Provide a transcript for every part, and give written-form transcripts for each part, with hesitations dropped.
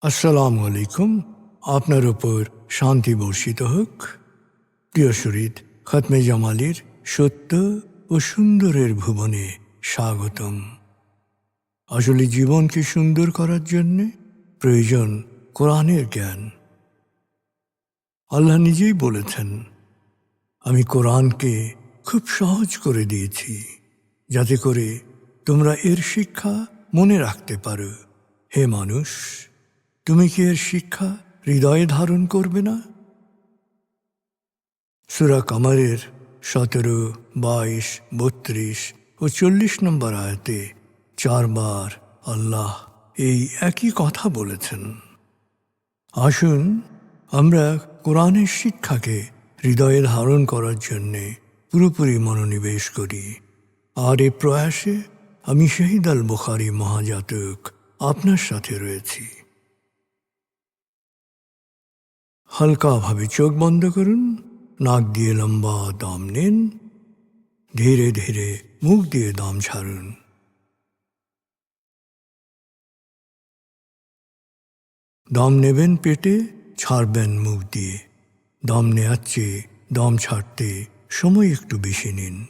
আসসালামু আলাইকুম। আপনার উপর শান্তি বর্ষিত হোক। প্রিয় শরীদ, খতমে জামালির সত্য ও সুন্দরের ভুবনে স্বাগতম। আসলে জীবনকে সুন্দর করার জন্যে প্রয়োজন কোরআনের জ্ঞান। আল্লাহ নিজেই বলেছেন, আমি কোরআনকে খুব সহজ করে দিয়েছি যাতে করে তোমরা এর শিক্ষা মনে রাখতে পারো। হে মানুষ, তুমি কি এর শিক্ষা হৃদয়ে ধারণ করবে না? সূরা কামারের 17, 22, 32 ও 40 নম্বর আয়াতে 4 বার আল্লাহ এই একই কথা বলেছেন। আসুন আমরা কোরআনের শিক্ষাকে হৃদয়ে ধারণ করার জন্যে পুরোপুরি মনোনিবেশ করি। আর এই প্রয়াসে আমি শহীদ আল বুখারী মহাজাতক আপনার সাথে রয়েছি। হালকাভাবে চোখ বন্ধ করুন, নাক দিয়ে লম্বা দম নিন, ধীরে ধীরে মুখ দিয়ে দম ছাড়ুন। দম নেবেন পেটে, ছাড়বেন মুখ দিয়ে। দম নেওয়ার চেয়ে দম ছাড়তে সময় একটু বেশি নিন।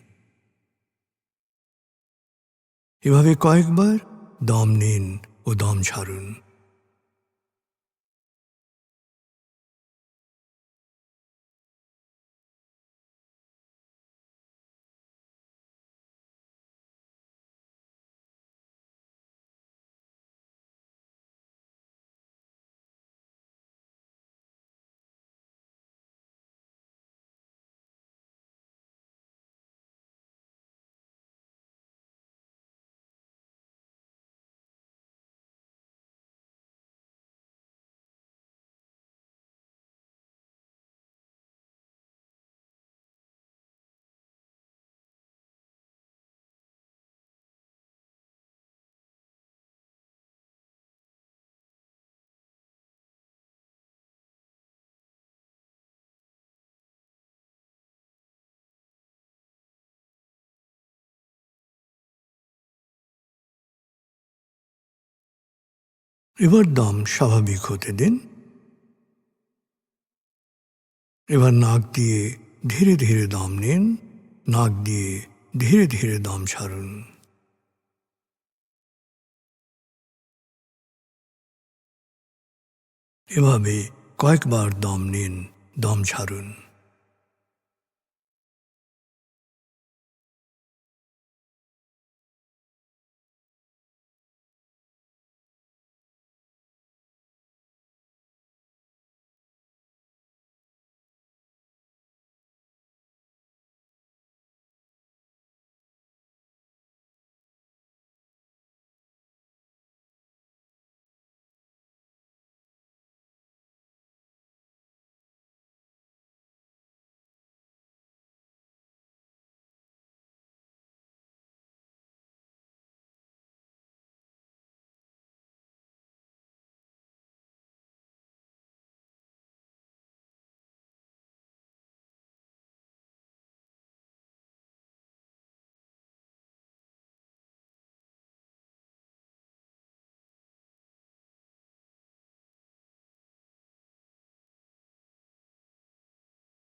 এভাবে কয়েকবার দম নিন ও দম ছাড়ুন। এবার দম স্বাভাবিক হতে দিন। এবার নাক দিয়ে ধীরে ধীরে দম নিন, নাক দিয়ে ধীরে ধীরে দম ছাড়ুন। এভাবে কয়েকবার দম নিন, দম ছাড়ুন।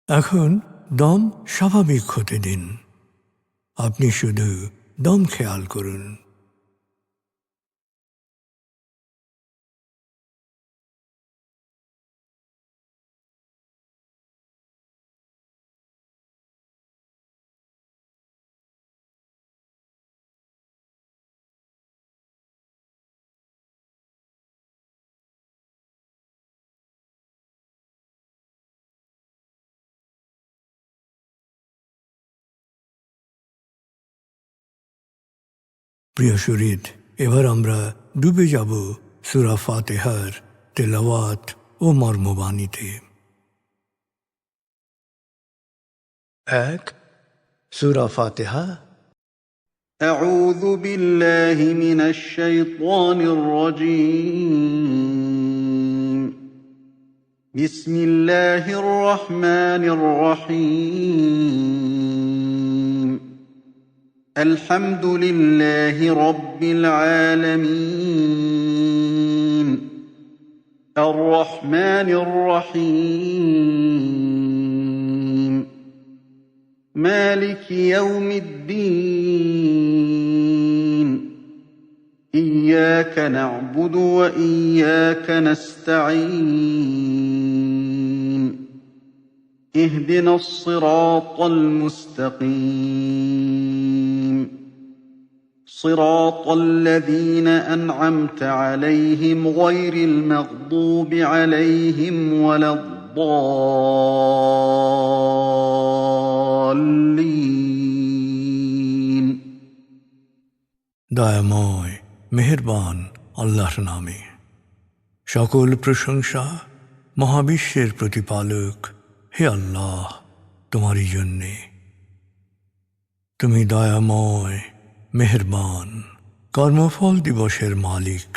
এখন দম স্বাভাবিক হতে দিন। আপনি শুধু দম খেয়াল করুন। প্রিয় শরীদ, এবার আমরা ডুবে যাব সূরা ফাতিহার তেলাওয়াত ও মর্মবাণীতে। 1. সূরা ফাতিহা। أعوذ بالله من الشيطان الرجيم. بسم الله الرحمن الرحيم. الحمد لله رب العالمين. الرحمن الرحيم مالك يوم الدين إياك نعبد وإياك نستعين اهدنا الصراط المستقيم صراط الذين أنعمت عليهم غير المغضوب عليهم ولا الضالين দয়াময় মেহেরবান আল্লাহর নামে। সকল প্রশংসা মহাবিশ্বের প্রতিপালক হে আল্লাহ তোমারই জন্যে। তুমি দয়াময় মেহেরবান কর্মফল দিবসের মালিক।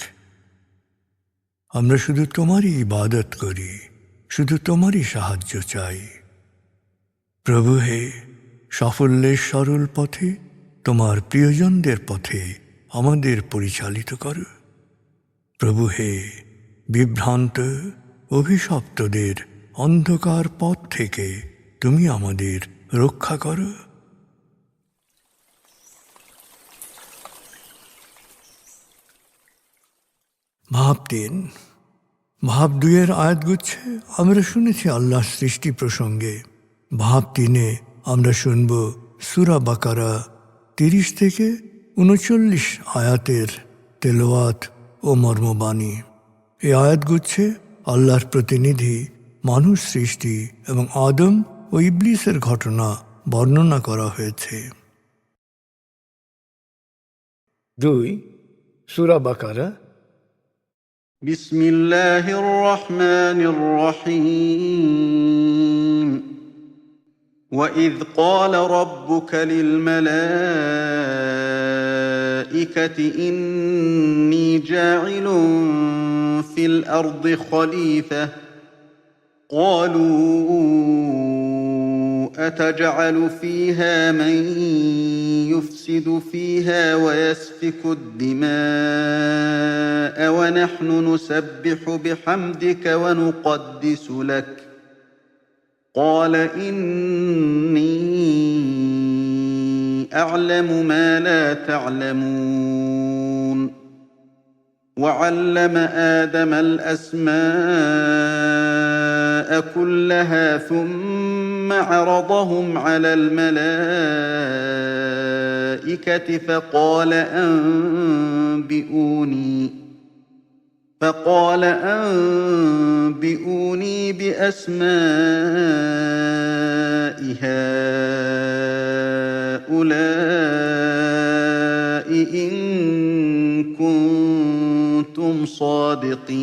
আমরা শুধু তোমারই ইবাদত করি, শুধু তোমারই সাহায্য চাই। প্রভু হে, সাফল্যের সরল পথে তোমার প্রিয়জনদের পথে আমাদের পরিচালিত করো। প্রভু হে, বিভ্রান্ত অভিশপ্তদের অন্ধকার পথ থেকে তুমি আমাদের রক্ষা করো। ভাব 3 ভাব 2 আয়াতগুচ্ছে আমরা শুনেছি আল্লাহর সৃষ্টি প্রসঙ্গে। ভাব 3 আমরা শুনব সূরা বাকারা 30 থেকে 39 আয়াতের তেলাওয়াত ও মর্মবাণী। এই আয়াতগুচ্ছে আল্লাহর প্রতিনিধি মানুষ সৃষ্টি এবং আদম ও ইবলিসের ঘটনা বর্ণনা করা হয়েছে। 2 সূরা বাকারা। بسم الله الرحمن الرحيم وإذ قال ربك للملائكة إني جاعل في الأرض خليفة قالوا أتجعل فيها من يفسد فيها ويسفك الدماء ونحن نسبح بحمدك ونقدس لك قال إني أعلم ما لا تعلمون وعلم آدم الأسماء كلها ثم عرضهم على الملائكة فقال أنبئوني بأسماء هؤلاء إن كنتم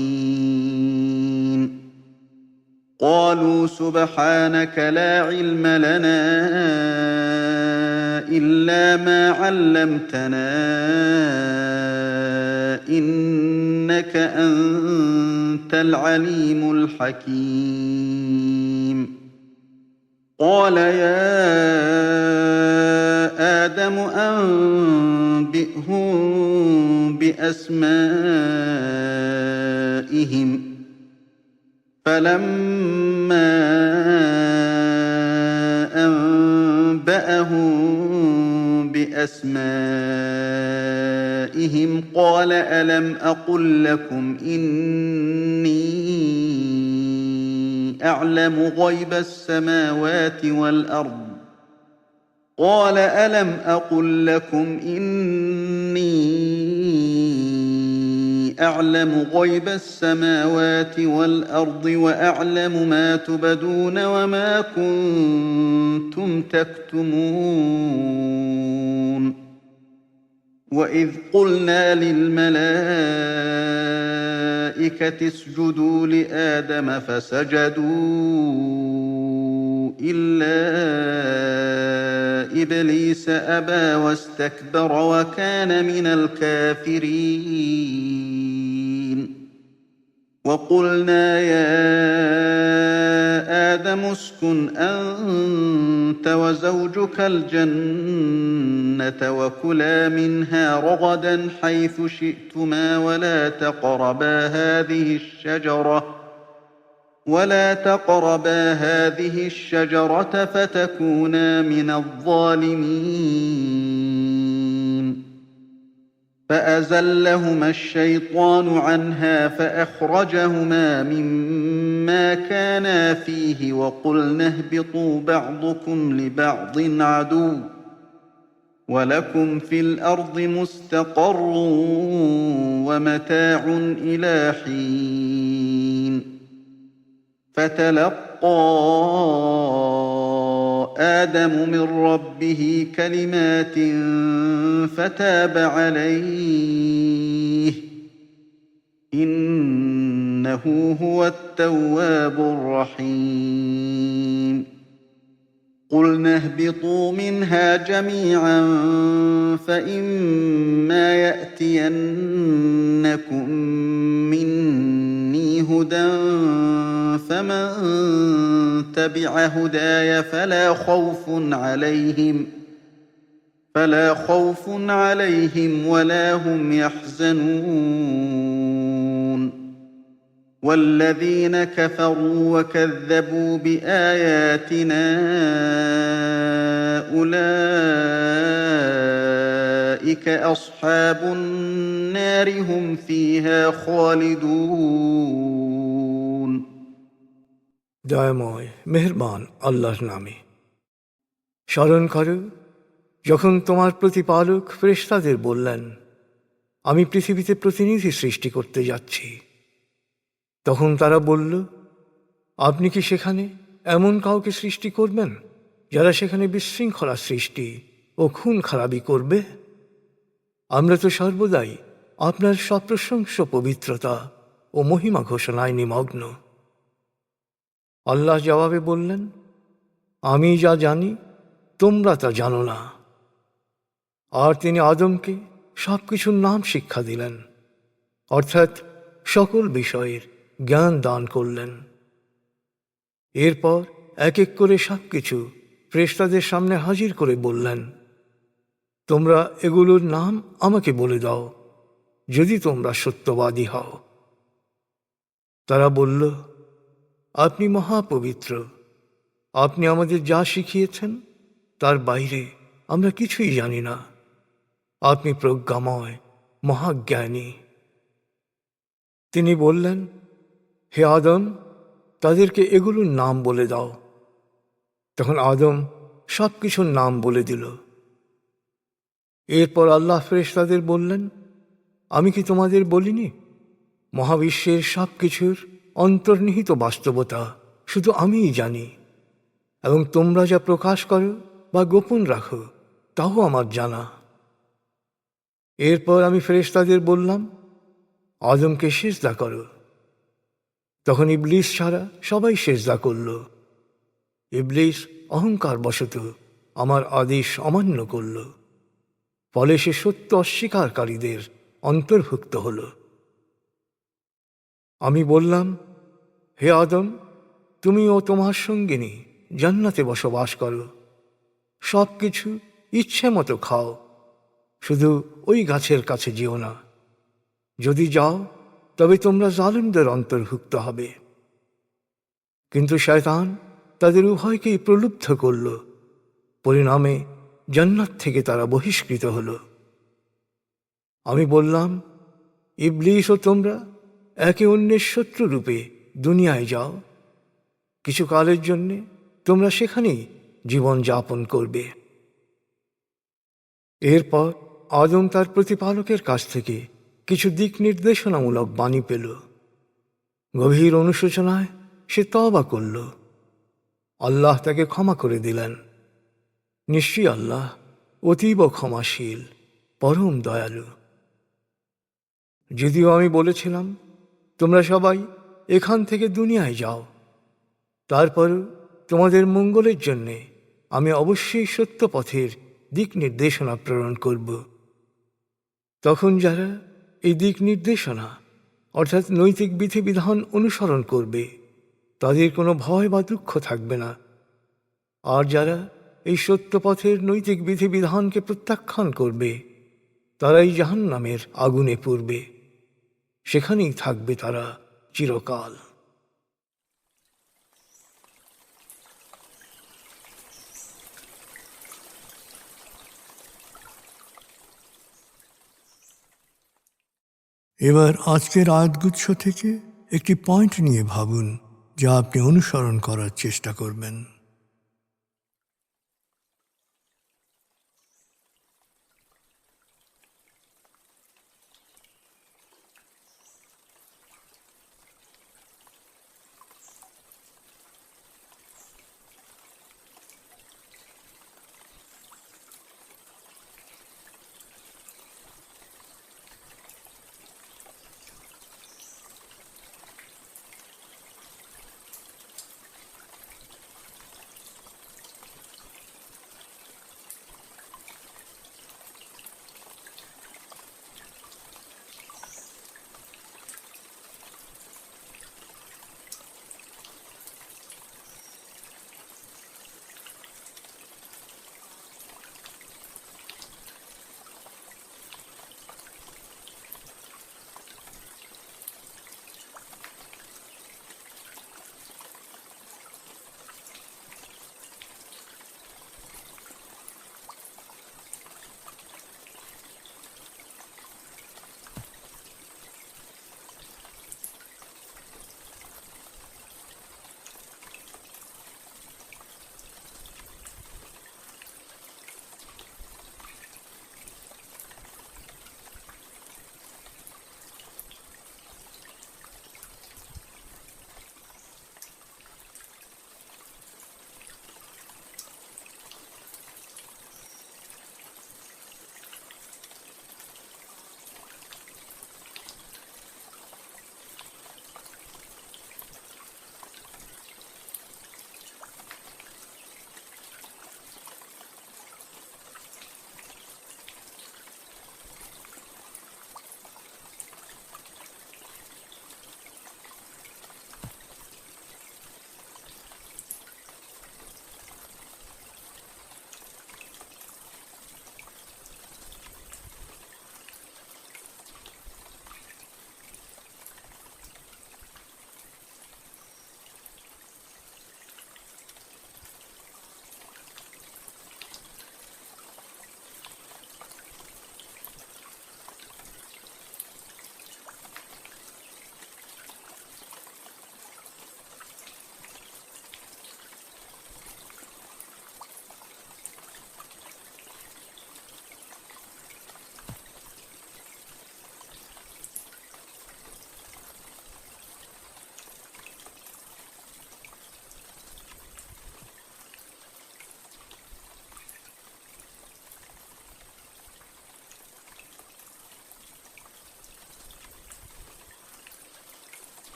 صادقين قالوا سبحانك لا علم لنا إلا ما علمتنا إنك أنت العليم الحكيم قال يا آدم أنبئهم بأسمائهم فلما أنبأهم بأسمائهم قال ألم أقل لكم إني أعلم غيب السماوات والأرض قال ألم أقل لكم إني أعلم غيب السماوات والأرض وأعلم ما تبدون وما كنتم تكتمون وإذ قلنا للملائكة اسجدوا لآدم فسجدوا إلا إبليس أبى واستكبر وكان من الكافرين وقلنا يا آدم آدم اسكن أنت وزوجك الجنة وكلا منها رغدا حيث شئتما ولا تقربا هذه الشجرة فتكونا من الظالمين فأزلهما الشيطان عنها فأخرجهما مما كانا فيه وقلنا اهبطوا بعضكم لبعض عدو ولكم في الأرض مستقر ومتاع إلى حين فتلقى آدم من ربه كلمات فتاب عليه إنه هو التواب الرحيم قلنا اهبطوا منها جميعا فإما يأتينكم مني هدى فمن تبع هداي فلا خوف عليهم ولا هم يحزنون والذين كفروا وكذبوا بآياتنا أولئك أصحاب النار هم فيها خالدون দয়াময় মেহেরবান আল্লাহর নামে। স্মরণ করো যখন তোমার প্রতিপালক ফেরেশতাদের বললেন, আমি পৃথিবীতে প্রতিনিধি সৃষ্টি করতে যাচ্ছি। তখন তারা বলল, আপনি কি সেখানে এমন কাউকে সৃষ্টি করবেন যারা সেখানে বিশৃঙ্খলা সৃষ্টি ও খুন খারাপি করবে? আমরা তো সর্বদাই আপনার সপ্রশংস পবিত্রতা ও মহিমা ঘোষণায় নিমগ্ন। আল্লাহ জবাবে বললেন, আমি যা জানি তোমরা তা জানো না। আর তিনি আদমকে সব কিছুর নাম শিক্ষা দিলেন, অর্থাৎ সকল বিষয়ের জ্ঞান দান করলেন। এরপর এক এক করে সব কিছু ফেরেশতাদের সামনে হাজির করে বললেন, তোমরা এগুলোর নাম আমাকে বলে দাও যদি তোমরা সত্যবাদী হও। তারা বলল, আপনি মহাপবিত্র, আপনি আমাদের যা শিখিয়েছেন তার বাইরে আমরা কিছুই জানি না। আপনি প্রজ্ঞাময়, মহাজ্ঞানী। তিনি বললেন, হে আদম, তাদেরকে এগুলোর নাম বলে দাও। তখন আদম সব কিছুর নাম বলে দিল। এরপর আল্লাহ ফেরেশতাদের বললেন, আমি কি তোমাদের বলিনি মহাবিশ্বের সব কিছুর অন্তর্নিহিত বাস্তবতা শুধু আমিই জানি, এবং তোমরা যা প্রকাশ করো বা গোপন রাখো তাও আমার জানা। এরপর আমি ফেরেশতাদের বললাম, আদমকে সিজদা করো। তখন ইবলিস ছাড়া সবাই সিজদা করল। ইবলিস অহংকার বশত আমার আদেশ অমান্য করল, ফলে সে সত্য অস্বীকারীদের অন্তর্ভুক্ত হল। আমি বললাম, হে আদম, তুমি ও তোমার সঙ্গিনী জান্নাতে বসবাস করো, সব কিছু ইচ্ছে মতো খাও, শুধু ওই গাছের কাছে যেও না। যদি যাও তবে তোমরা জালিমদের অন্তর্ভুক্ত হবে। কিন্তু শয়তান তাদের উভয়কেই প্রলুব্ধ করল, পরিণামে জান্নাত থেকে তারা বহিষ্কৃত হল। আমি বললাম, ইবলিস ও তোমরা একে অন্যের শত্রুরূপে দুনিয়ায় যাও, কিছু কালের জন্যে তোমরা সেখানেই জীবন যাপন করবে। এরপর আদম তার প্রতিপালকের কাছ থেকে কিছু দিক নির্দেশনামূলক বাণী পেল। গভীর অনুশোচনায় সে তওবা করল। আল্লাহ তাকে ক্ষমা করে দিলেন। নিশ্চয়ই আল্লাহ অতীব ক্ষমাশীল, পরম দয়ালু। যদিও আমি বলেছিলাম, তোমরা সবাই এখান থেকে দুনিয়ায় যাও, তারপর তোমাদের মঙ্গলের জন্যে আমি অবশ্যই সত্য পথের দিক নির্দেশনা প্রেরণ করব। তখন যারা এই দিক নির্দেশনা অর্থাৎ নৈতিক বিধিবিধান অনুসরণ করবে তাদের কোনো ভয় বা দুঃখ থাকবে না। আর যারা এই সত্য পথের নৈতিক বিধিবিধানকে প্রত্যাখ্যান করবে, তারাই জাহান্নামের আগুনে পড়বে, সেখানেই থাকবে তারা চিরকাল। এবার আজকের আয়াতগুচ্ছ থেকে একটি পয়েন্ট নিয়ে ভাবুন, যা আপনি অনুসরণ করার চেষ্টা করবেন।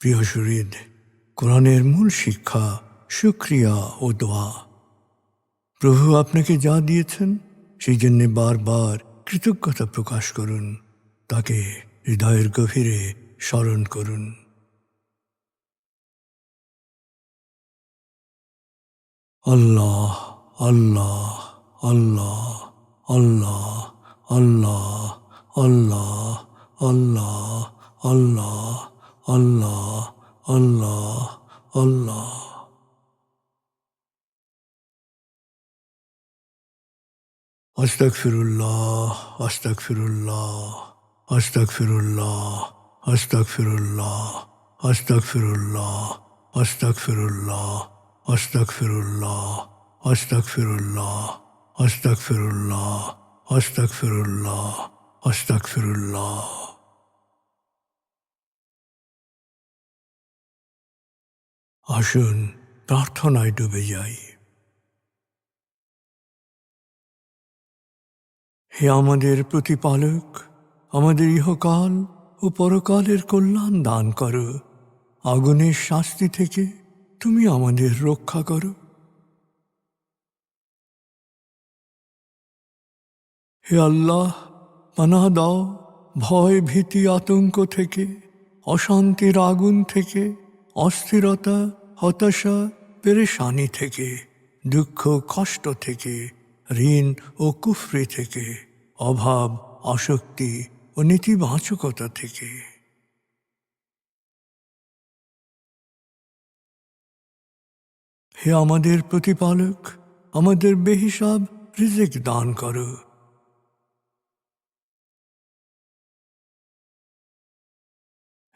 প্রিয় শরীদ, কোরআনের মূল শিক্ষা শুকরিয়া ও দোয়া। প্রভু আপনাকে যা দিয়েছেন সেই জন্যে বারবার কৃতজ্ঞতা প্রকাশ করুন, তাকে হৃদয়ের গভীরে স্মরণ করুন। আল্লাহ আল্লাহ আল্লাহ আল্লাহ আল্লাহ আল্লাহ আল্লাহ আল্লাহ আল্লাহ আল্লাহ আল্লাহ। আস্তাগফিরুল্লাহ আস্তাগফিরুল্লাহ আস্তাগফিরুল্লাহ আস্তাগফিরুল্লাহ আস্তাগফিরুল্লাহ আস্তাগফিরুল্লাহ আস্তাগফিরুল্লাহ আস্তাগফিরুল্লাহ, আস্তাগফিরুল্লাহ, আস্তাগফিরুল্লাহ, আস্তাগফিরুল্লাহ। আসুন প্রার্থনায় ডুবে যাই। হে আমাদের প্রতিপালক, আমাদের ইহকাল ও পরকালের কল্যাণ দান করো। আগুনের শাস্তি থেকে তুমি আমাদের রক্ষা করো। হে আল্লাহ, পানাহ দাও ভয়, ভীতি, আতঙ্ক থেকে, অশান্তির আগুন থেকে, অস্থিরতা, হতাশা, পেরেশানি থেকে, দুঃখ কষ্ট থেকে, ঋণ ও কুফরি থেকে, অভাব, আসক্তি ও নেতিবাচকতা থেকে। হে আমাদের প্রতিপালক, আমাদের বেহিসাব রিজিক দান করো।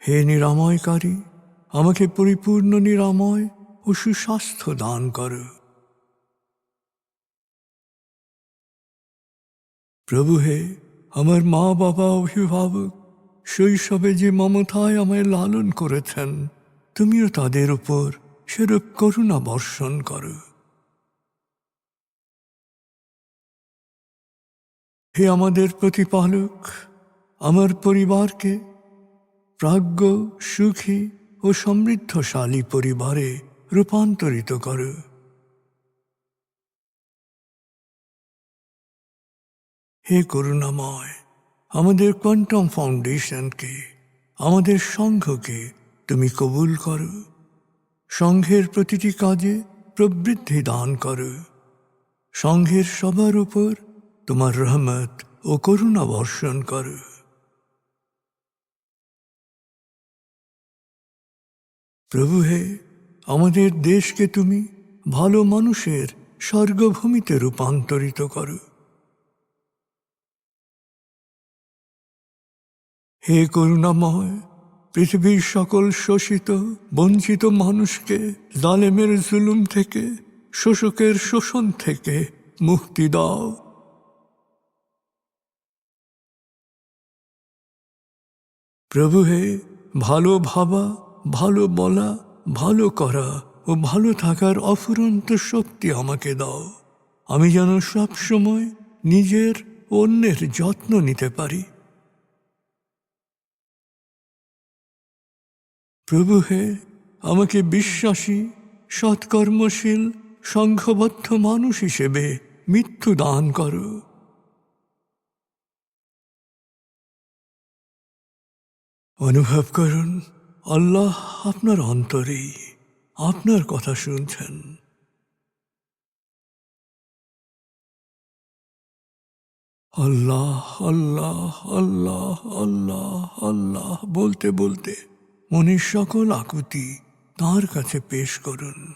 হে নিরাময়কারী, আমাকে পরিপূর্ণ নিরাময় ও সুস্বাস্থ্য দান করো। প্রভু হে, আমার মা বাবা, অভিভাবক শৈশবে যে মমতায় আমায় লালন করেছেন, তুমিও তাদের উপর সেরূপ করুণা বর্ষণ করো। হে আমাদের প্রতিপালক, আমার পরিবারকে প্রাজ্ঞ, সুখী ও সমৃদ্ধশালী পরিবারে রূপান্তরিত করো। হে করুণাময়, আমাদের কোয়ান্টাম ফাউন্ডেশনকে, আমাদের সংঘকে তুমি কবুল করো। সংঘের প্রতিটি কাজে প্রবৃদ্ধি দান করো। সংঘের সবার উপর তোমার রহমত ও করুণা বর্ষণ করো। প্রভু হে, আমাদের দেশকে তুমি ভালো মানুষের স্বর্গভূমিতে রূপান্তরিত করো। হে করুণাময়, পৃথিবীর সকল শোষিত বঞ্চিত মানুষকে জালেমের জুলুম থেকে, শোষকের শোষণ থেকে মুক্তি দাও। প্রভু হে, ভালো ভাবা, ভালো বলা, ভালো করা ও ভালো থাকার অফুরন্ত শক্তি আমাকে দাও। আমি যেন সব সময় নিজের ও অন্যের যত্ন নিতে পারি। প্রভু হে, আমাকে বিশ্বাসী, সৎকর্মশীল, সংঘবদ্ধ মানুষ হিসেবে মৃত্যু দান করো। অনুভব করুন, আল্লাহ আপনার অন্তরেই আপনার কথা শুনছেন। আল্লাহ আল্লাহ আল্লাহ আল্লাহ আল্লাহ বলতে বলতে মনের সকল আকুতি তাঁর কাছে পেশ করুন।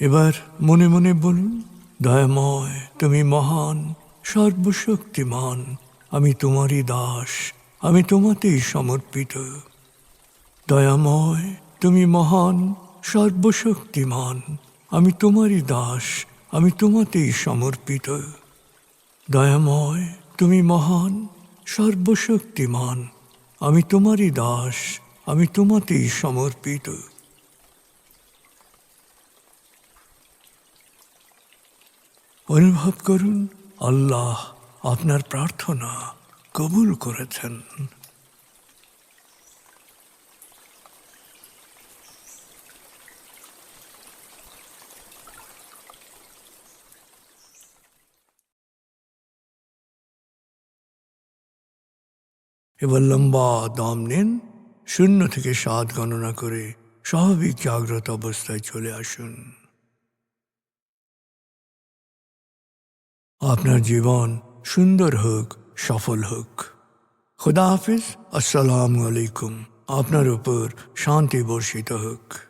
এবার মনে মনে বলুন, দয়াময় তুমি মহান, সর্বশক্তিমান, আমি তোমারই দাস, আমি তোমাতেই সমর্পিত। দয়াময় তুমি মহান, সর্বশক্তিমান, আমি তোমারই দাস, আমি তোমাতেই সমর্পিত। দয়াময় তুমি মহান, সর্বশক্তিমান, আমি তোমারই দাস, আমি তোমাতেই সমর্পিত। অনুভব করুন আল্লাহ আপনার প্রার্থনা কবুল করেছেন। এবার লম্বা দম নিন, 0 থেকে 7 গণনা করে স্বাভাবিক জাগ্রত অবস্থায় চলে আসুন। আপনার জীবন সুন্দর হোক, সফল হোক। খুদা হাফিজ। আসসালামু আলাইকুম। আপনার উপর শান্তি বর্ষিত হোক।